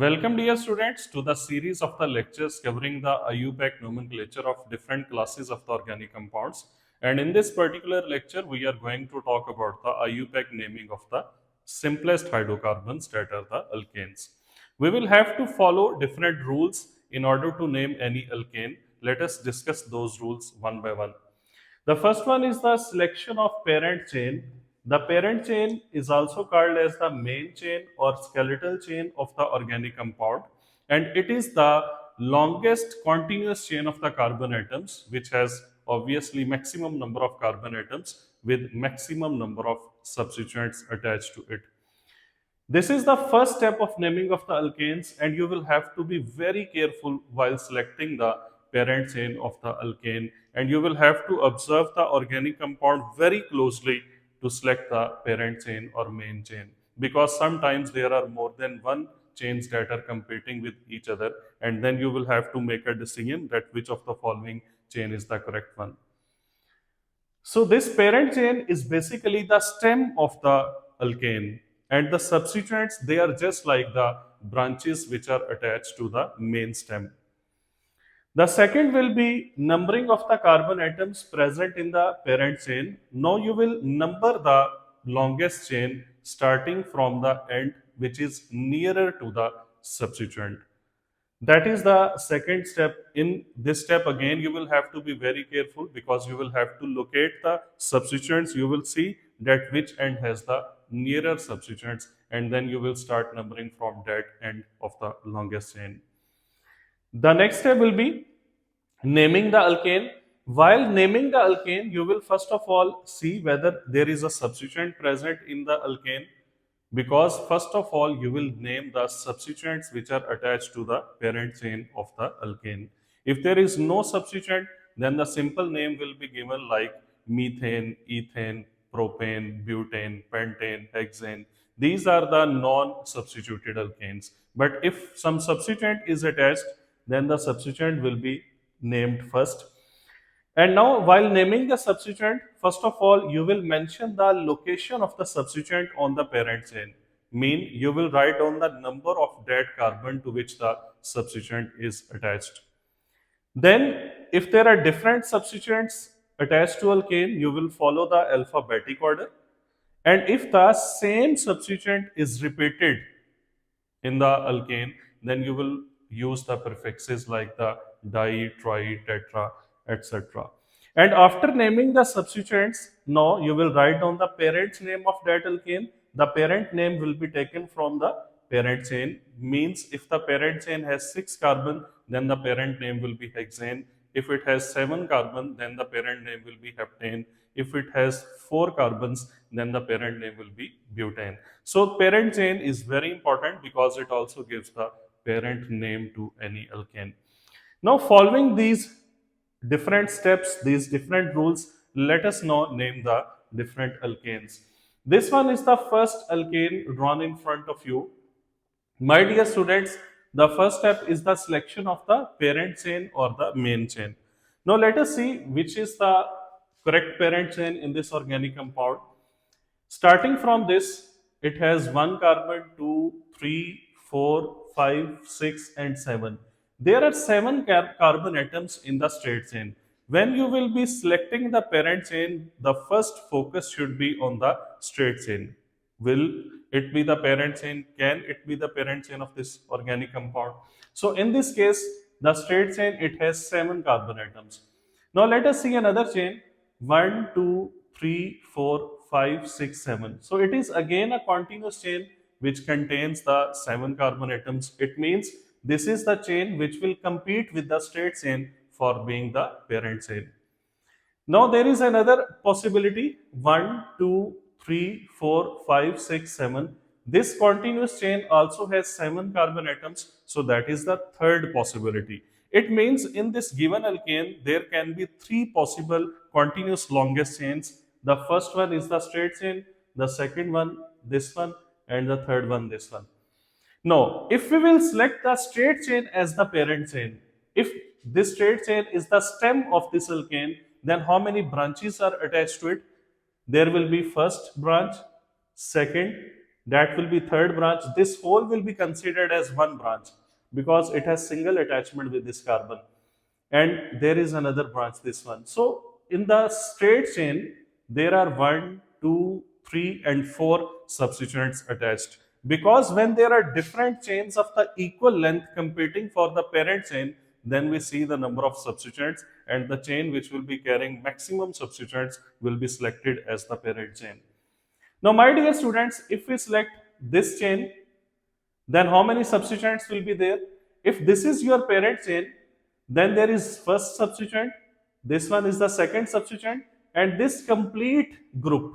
Welcome dear students to the series of the lectures covering the IUPAC nomenclature of different classes of the organic compounds. And in this particular lecture, we are going to talk about the IUPAC naming of the simplest hydrocarbons, that are the alkanes. We will have to follow different rules in order to name any alkane. Let us discuss those rules one by one. The first one is the selection of parent chain. The parent chain is also called as the main chain or skeletal chain of the organic compound, and it is the longest continuous chain of the carbon atoms, which has obviously maximum number of carbon atoms with maximum number of substituents attached to it. This is the first step of naming of the alkanes, and you will have to be very careful while selecting the parent chain of the alkane, and you will have to observe the organic compound very closely to select the parent chain or main chain, because sometimes there are more than one chains that are competing with each other, and then you will have to make a decision that which of the following chain is the correct one. So this parent chain is basically the stem of the alkane, and the substituents, they are just like the branches which are attached to the main stem. The second will be numbering of the carbon atoms present in the parent chain. Now you will number the longest chain starting from the end which is nearer to the substituent. That is the second step. In this step, again, you will have to be very careful because you will have to locate the substituents. You will see that which end has the nearer substituents, and then you will start numbering from that end of the longest chain. The next step will be naming the alkane. While naming the alkane, you will first of all see whether there is a substituent present in the alkane, because first of all you will name the substituents which are attached to the parent chain of the alkane. If there is no substituent, then the simple name will be given like methane, ethane, propane, butane, pentane, hexane. These are the non-substituted alkanes. But if some substituent is attached, then the substituent will be named first. And now, while naming the substituent, first of all, you will mention the location of the substituent on the parent chain. Mean you will write down the number of that carbon to which the substituent is attached. Then, if there are different substituents attached to alkane, you will follow the alphabetic order. And if the same substituent is repeated in the alkane, then you will use the prefixes like the di, tri, tetra, etc. And after naming the substituents, now you will write down the parent name of that alkane. The parent name will be taken from the parent chain. Means if the parent chain has 6 carbon, then the parent name will be hexane. If it has 7 carbon, then the parent name will be heptane. If it has 4 carbons, then the parent name will be butane. So parent chain is very important because it also gives the parent name to any alkane. Now, following these different steps, these different rules, let us now name the different alkanes. This one is the first alkane drawn in front of you. My dear students, the first step is the selection of the parent chain or the main chain. Now let us see which is the correct parent chain in this organic compound. Starting from this, it has 1 carbon, 2, 3, 4, 5, 6 and 7. There are 7 carbon atoms in the straight chain. When you will be selecting the parent chain, the first focus should be on the straight chain. Will it be the parent chain? Can it be the parent chain of this organic compound? So in this case, the straight chain, it has 7 carbon atoms. Now let us see another chain. 1, 2, 3, 4, 5, 6, 7. So it is again a continuous chain which contains the 7 carbon atoms. It means this is the chain which will compete with the straight chain for being the parent chain. Now there is another possibility. 1, 2, 3, 4, 5, 6, 7. This continuous chain also has 7 carbon atoms. So that is the third possibility. It means in this given alkane, there can be 3 possible continuous longest chains. The first one is the straight chain, the second one, this one, and the third one, this one. Now, if we will select the straight chain as the parent chain, if this straight chain is the stem of this alkane, then how many branches are attached to it? There will be first branch, second, that will be third branch. This whole will be considered as one branch because it has single attachment with this carbon. And there is another branch, this one. So in the straight chain, there are 1, 2, 3, and 4 substituents attached. Because when there are different chains of the equal length competing for the parent chain, then we see the number of substituents, and the chain which will be carrying maximum substituents will be selected as the parent chain. Now, my dear students, if we select this chain, then how many substituents will be there? If this is your parent chain, then there is first substituent, this one is the second substituent, and this complete group,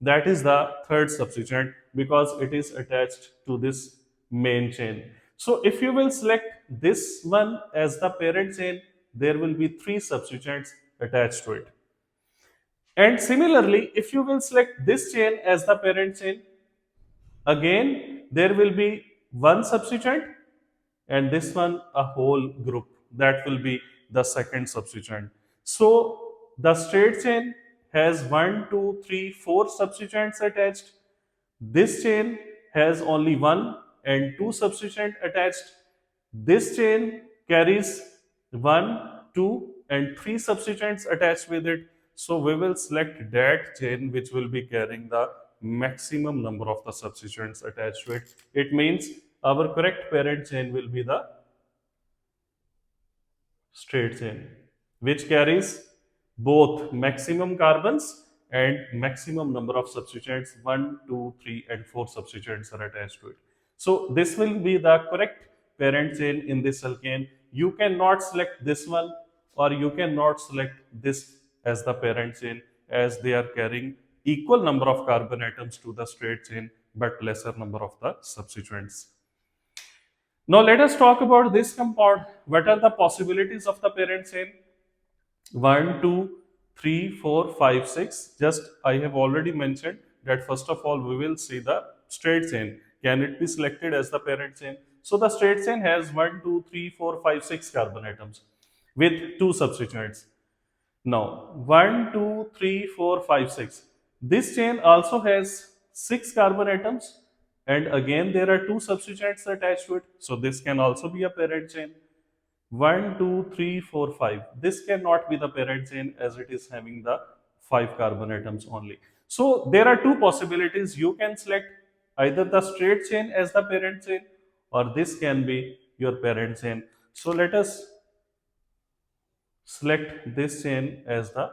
that is the third substituent, because it is attached to this main chain. So if you will select this one as the parent chain, there will be 3 substituents attached to it. And similarly, if you will select this chain as the parent chain, again there will be one substituent, and this one a whole group, that will be the second substituent. So the straight chain has 1, 2, 3, 4 substituents attached. This chain has only 1 and 2 substituents attached. This chain carries 1, 2, and 3 substituents attached with it. So we will select that chain which will be carrying the maximum number of the substituents attached to it. It means our correct parent chain will be the straight chain, which carries both maximum carbons and maximum number of substituents. 1, 2, 3, and 4 substituents are attached to it. So this will be the correct parent chain in this alkane. You cannot select this one, or you cannot select this as the parent chain, as they are carrying equal number of carbon atoms to the straight chain but lesser number of the substituents. Now let us talk about this compound. What are the possibilities of the parent chain? 1, 2, 3, 4, 5, 6. Just I have already mentioned that first of all we will see the straight chain. Can it be selected as the parent chain? So the straight chain has 1, 2, 3, 4, 5, 6 carbon atoms with 2 substituents. Now 1, 2, 3, 4, 5, 6. This chain also has 6 carbon atoms, and again there are 2 substituents attached to it. So this can also be a parent chain. 1, 2, 3, 4, 5. This cannot be the parent chain as it is having the 5 carbon atoms only. So there are 2 possibilities. You can select either the straight chain as the parent chain, or this can be your parent chain. So let us select this chain as the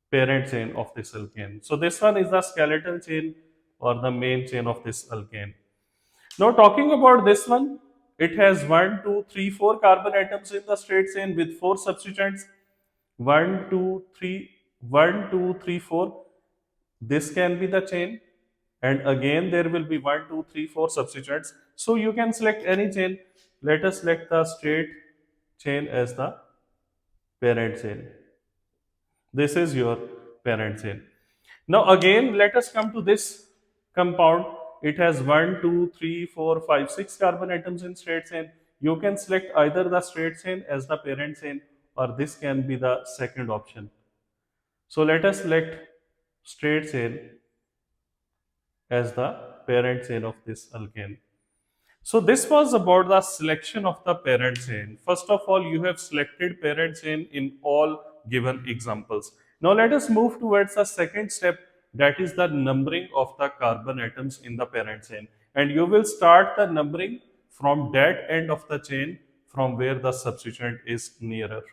parent chain of this alkane. So this one is the skeletal chain or the main chain of this alkane. Now talking about this one, it has 1, 2, 3, 4 carbon atoms in the straight chain with 4 substituents. 1, 2, 3, 1, 2, 3, 4. This can be the chain, and again there will be 1, 2, 3, 4 substituents. So you can select any chain. Let us select the straight chain as the parent chain. This is your parent chain. Now again let us come to this compound. It has 1, 2, 3, 4, 5, 6 carbon atoms in straight chain. You can select either the straight chain as the parent chain, or this can be the second option. So let us select straight chain as the parent chain of this alkane. So this was about the selection of the parent chain. First of all, you have selected parent chain in all given examples. Now let us move towards the second step, that is the numbering of the carbon atoms in the parent chain. And you will start the numbering from that end of the chain from where the substituent is nearer.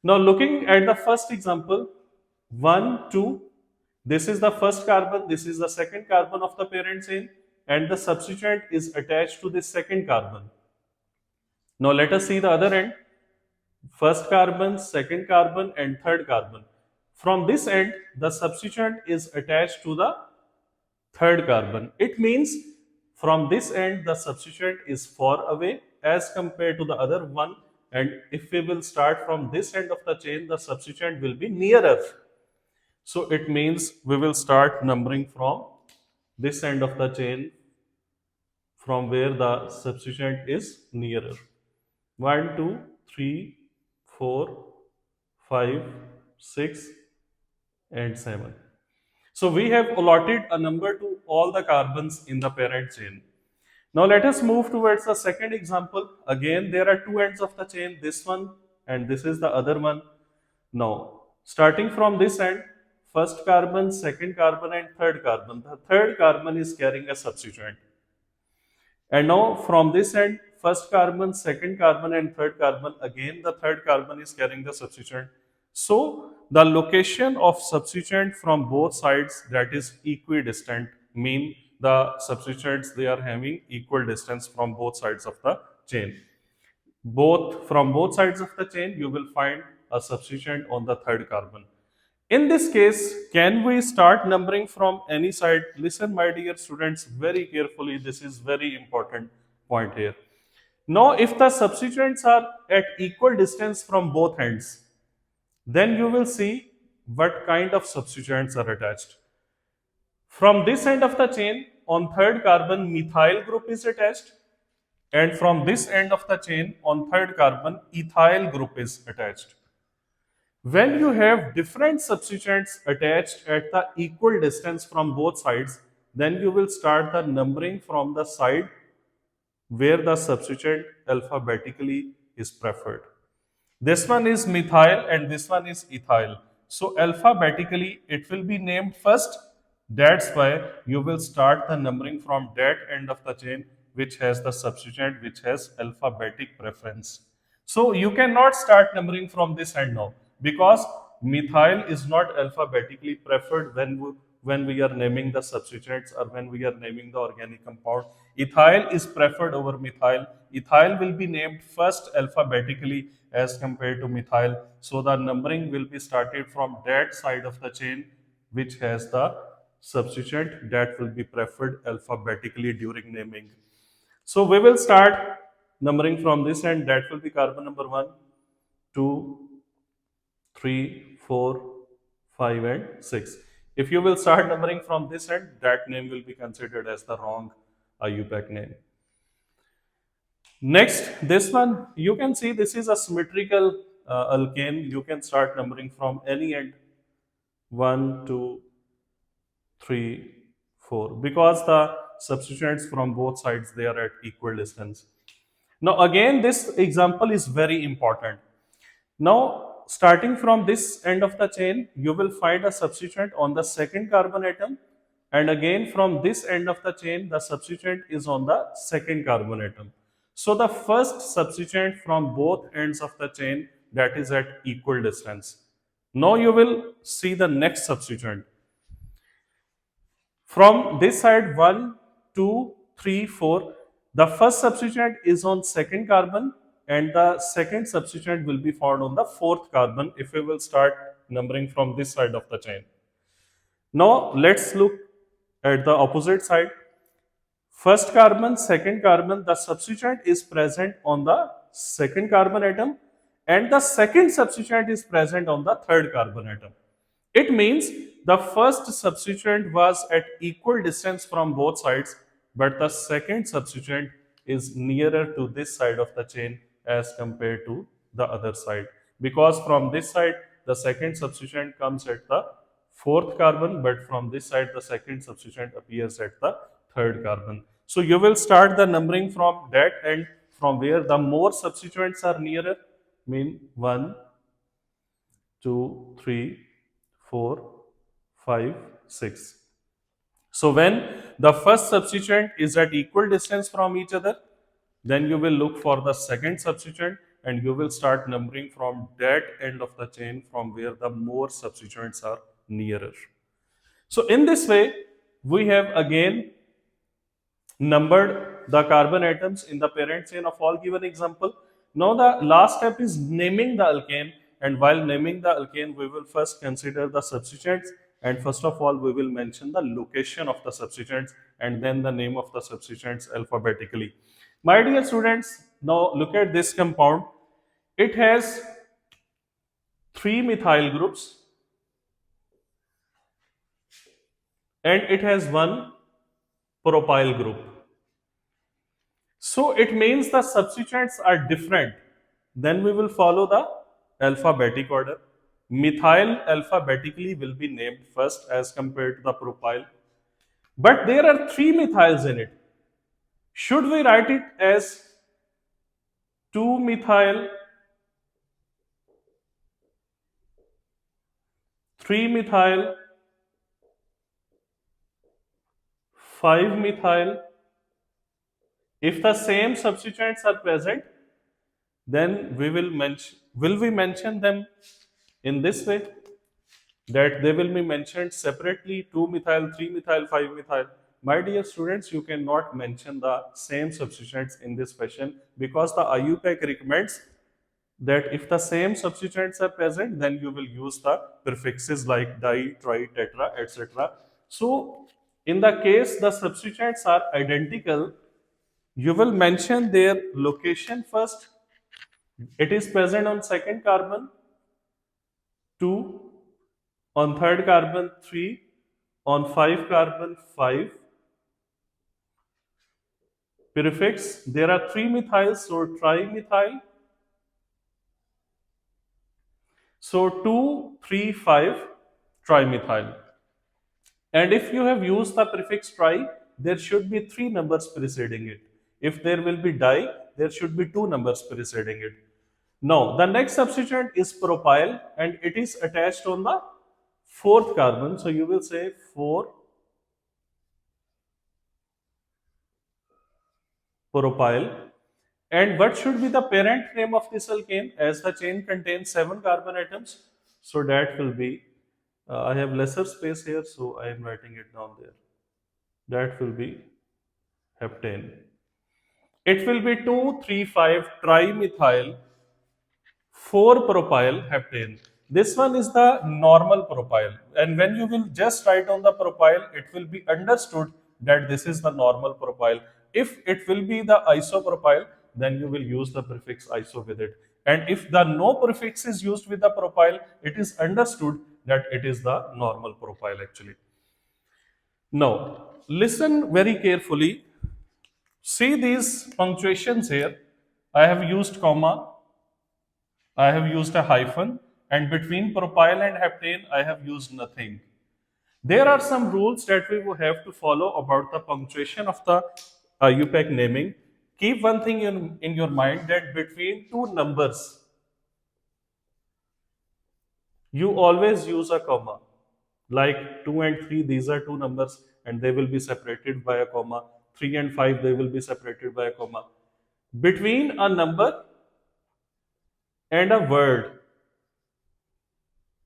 Now looking at the first example, 1, 2, this is the first carbon, this is the second carbon of the parent chain, and the substituent is attached to this second carbon. Now let us see the other end. First carbon, second carbon, and third carbon. From this end, the substituent is attached to the third carbon. It means from this end, the substituent is far away as compared to the other one. And if we will start from this end of the chain, the substituent will be nearer. So it means we will start numbering from this end of the chain, from where the substituent is nearer. 1, 2, 3, 4, 5, 6, and 7. So we have allotted a number to all the carbons in the parent chain. Now let us move towards the second example. Again, there are two ends of the chain, this one and this is the other one. Now, starting from this end, first carbon, second carbon and third carbon. The third carbon is carrying a substituent. And now from this end, first carbon, second carbon and third carbon, again the third carbon is carrying the substituent. So the location of substituent from both sides, that is equidistant, mean the substituents, they are having equal distance from both sides of the chain. From both sides of the chain, you will find a substituent on the third carbon. In this case, can we start numbering from any side? Listen, my dear students, very carefully. This is very important point here. Now, if the substituents are at equal distance from both ends, then you will see what kind of substituents are attached. From this end of the chain, on third carbon, methyl group is attached. And from this end of the chain, on third carbon, ethyl group is attached. When you have different substituents attached at the equal distance from both sides, then you will start the numbering from the side where the substituent alphabetically is preferred. This one is methyl and this one is ethyl. So alphabetically it will be named first. That's why you will start the numbering from that end of the chain which has the substituent which has alphabetic preference. So you cannot start numbering from this end now because methyl is not alphabetically preferred when we are naming the substituents or when we are naming the organic compound. Ethyl is preferred over methyl. Ethyl will be named first alphabetically as compared to methyl. So the numbering will be started from that side of the chain which has the substituent that will be preferred alphabetically during naming. So we will start numbering from this end. That will be carbon number 1, 2, 3, 4, 5 and 6. If you will start numbering from this end, that name will be considered as the wrong IUPAC name. Next, this one, you can see this is a symmetrical alkane. You can start numbering from any end. 1, 2, 3, 4. Because the substituents from both sides, they are at equal distance. Now again, this example is very important. Now, starting from this end of the chain, you will find a substituent on the second carbon atom. And again, from this end of the chain, the substituent is on the second carbon atom. So the first substituent from both ends of the chain, that is at equal distance. Now you will see the next substituent. From this side, 1, 2, 3, 4, the first substituent is on second carbon and the second substituent will be found on the fourth carbon if we will start numbering from this side of the chain. Now let's look at the opposite side. First carbon, second carbon, the substituent is present on the second carbon atom and the second substituent is present on the third carbon atom. It means the first substituent was at equal distance from both sides, but the second substituent is nearer to this side of the chain as compared to the other side. Because from this side, the second substituent comes at the fourth carbon, but from this side, the second substituent appears at the third carbon. So you will start the numbering from that end, from where the more substituents are nearer, mean 1, 2, 3, 4, 5, 6. So when the first substituent is at equal distance from each other, then you will look for the second substituent and you will start numbering from that end of the chain from where the more substituents are nearer. So in this way, we have again numbered the carbon atoms in the parent chain of all given example. Now the last step is naming the alkane, and while naming the alkane, we will first consider the substituents, and first of all we will mention the location of the substituents and then the name of the substituents alphabetically. My dear students, now look at this compound. It has 3 methyl groups and it has 1 propyl group. So it means the substituents are different. Then we will follow the alphabetic order. Methyl alphabetically will be named first as compared to the propyl. But there are three methyls in it. Should we write it as 2-methyl, 3-methyl, 5-methyl? If the same substituents are present, then will we mention them in this way, that they will be mentioned separately, 2-methyl, 3-methyl, 5-methyl? My dear students, you cannot mention the same substituents in this fashion, because the IUPAC recommends that if the same substituents are present, then you will use the prefixes like di, tri, tetra, etc. So in the case the substituents are identical, you will mention their location first. It is present on second carbon, 2, on third carbon, 3, on 5 carbon, 5. Prefix, there are 3 methyls, so trimethyl. So 2, 3, 5, trimethyl. And if you have used the prefix tri, there should be 3 numbers preceding it. If there will be di, there should be 2 numbers preceding it. Now, the next substituent is propyl, and it is attached on the fourth carbon. So you will say 4 propyl. And what should be the parent name of this alkane, as the chain contains 7 carbon atoms? So that will be, I have lesser space here, so I am writing it down there. That will be heptane. It will be 2,3,5 trimethyl 4-propyl heptane. This one is the normal propyl, and when you will just write on the propyl, it will be understood that this is the normal propyl. If it will be the isopropyl, then you will use the prefix iso with it. And if the no prefix is used with the propyl, it is understood that it is the normal propyl actually. Now, listen very carefully. See these punctuations here. I have used comma, I have used a hyphen, and between propyl and heptane, I have used nothing. There are some rules that we will have to follow about the punctuation of the IUPAC naming. Keep one thing in your mind, that between two numbers, you always use a comma. Like 2 and 3, these are two numbers and they will be separated by a comma. 3 and 5, they will be separated by a comma. Between a number and a word,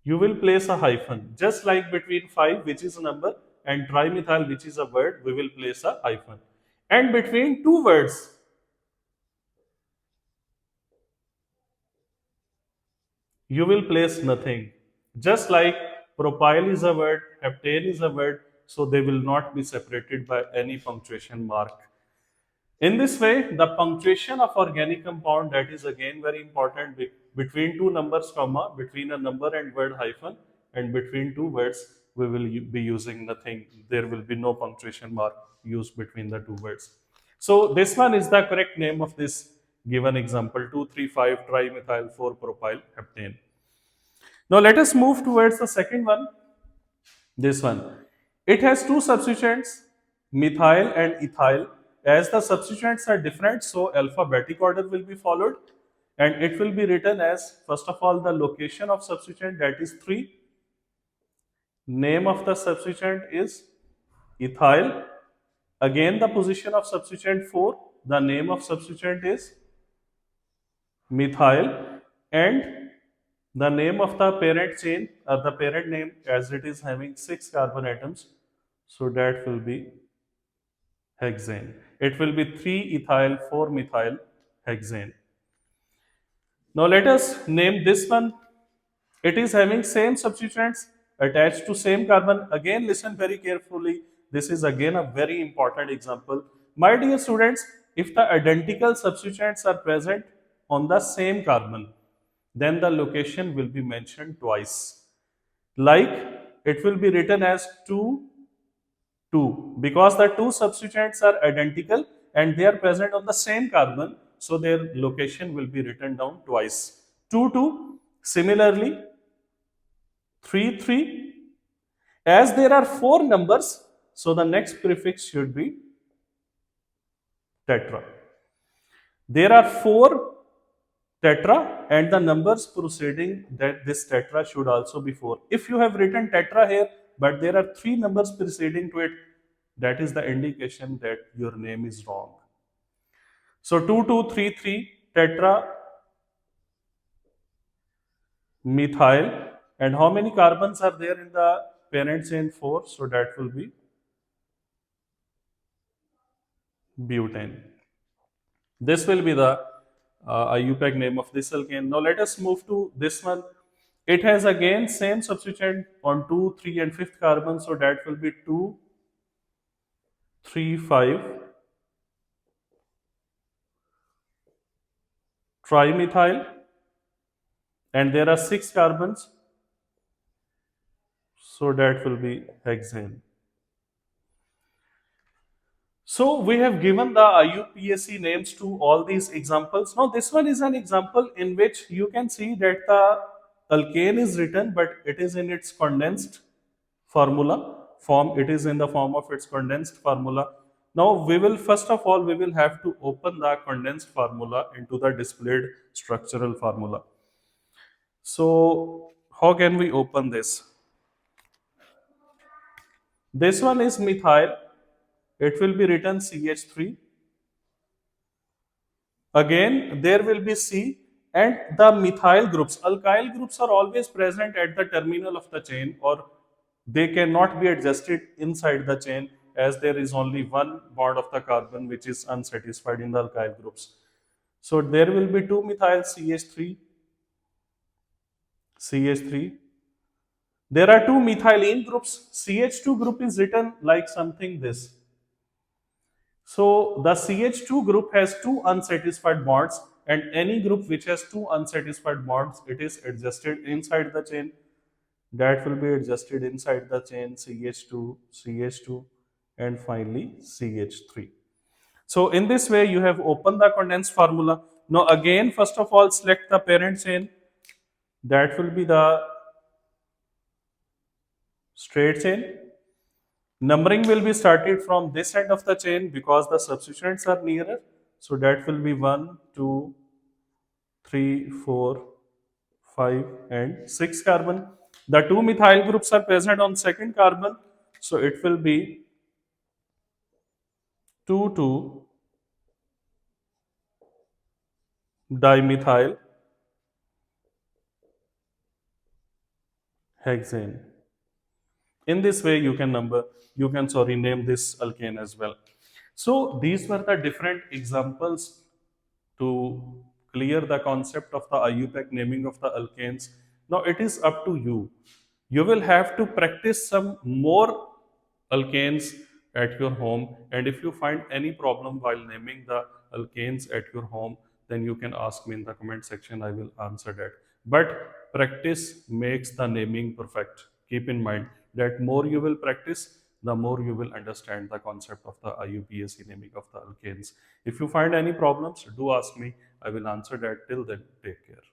you will place a hyphen. Just like between 5, which is a number, and trimethyl, which is a word, we will place a hyphen. And between two words, you will place nothing. Just like propyl is a word, heptane is a word, so they will not be separated by any punctuation mark. In this way, the punctuation of organic compound, that is again very important, between two numbers, comma, between a number and word, hyphen, and between two words, we will be using nothing. There will be no punctuation mark used between the two words. So this one is the correct name of this given example, 2,3,5 trimethyl 4-propyl heptane. Now let us move towards the second one, this one. It has two substituents, methyl and ethyl. As the substituents are different, so alphabetic order will be followed, and it will be written as, first of all, the location of substituent, that is 3. Name of the substituent is ethyl. Again, the position of substituent 4. The name of substituent is methyl, and the name of the parent chain, or the parent name, as it is having 6 carbon atoms, so that will be hexane. It will be 3-ethyl 4-methyl hexane. Now let us name this one. It is having same substituents attached to same carbon. Again, listen very carefully. This is again a very important example. My dear students, if the identical substituents are present on the same carbon, then the location will be mentioned twice. Like it will be written as 2, 2, because the two substituents are identical and they are present on the same carbon, so their location will be written down twice. 2, 2. Similarly, 3 3. As there are 4 numbers, so the next prefix should be tetra. There are 4 tetra and the numbers preceding that this tetra should also be 4. If you have written tetra here but there are 3 numbers preceding to it, that is the indication that your name is wrong. So 2233 tetra methyl, and how many carbons are there in the parent chain? 4, so that will be butane. This will be the IUPAC name of this alkane. Now let us move to this one. It has again same substituent on 2, 3 and 5th carbon, so that will be 2, 3, 5 trimethyl, and there are 6 carbons, so that will be hexane. So we have given the IUPAC names to all these examples. Now this one is an example in which you can see that the alkane is written but it is in its condensed formula form. It is in the form of its condensed formula. Now we will first of all we will have to open the condensed formula into the displayed structural formula. So how can we open this? This one is methyl. It will be written CH3. Again, there will be C, and the methyl groups. Alkyl groups are always present at the terminal of the chain, or they cannot be adjusted inside the chain as there is only one bond of the carbon which is unsatisfied in the alkyl groups. So there will be 2-methyl CH3, CH3. There are 2 methylene groups. CH2 group is written like something this. So the CH2 group has 2 unsatisfied bonds, and any group which has 2 unsatisfied bonds, it is adjusted inside the chain. That will be adjusted inside the chain CH2, CH2, and finally CH3. So in this way you have opened the condensed formula. Now again, first of all, select the parent chain. That will be the straight chain. Numbering will be started from this end of the chain because the substituents are nearer. So that will be 1, 2, 3, 4, 5 and 6 carbon. The 2 methyl groups are present on second carbon. So it will be 2, 2 dimethyl hexane. In this way you can name this alkane as well. So these were the different examples to clear the concept of the IUPAC naming of the alkanes. Now it is up to you. You will have to practice some more alkanes at your home, and if you find any problem while naming the alkanes at your home, then you can ask me in the comment section. I will answer that. But practice makes the naming perfect. Keep in mind that more you will practice, the more you will understand the concept of the IUPAC naming of the alkanes. If you find any problems, do ask me. I will answer that. Till then, take care.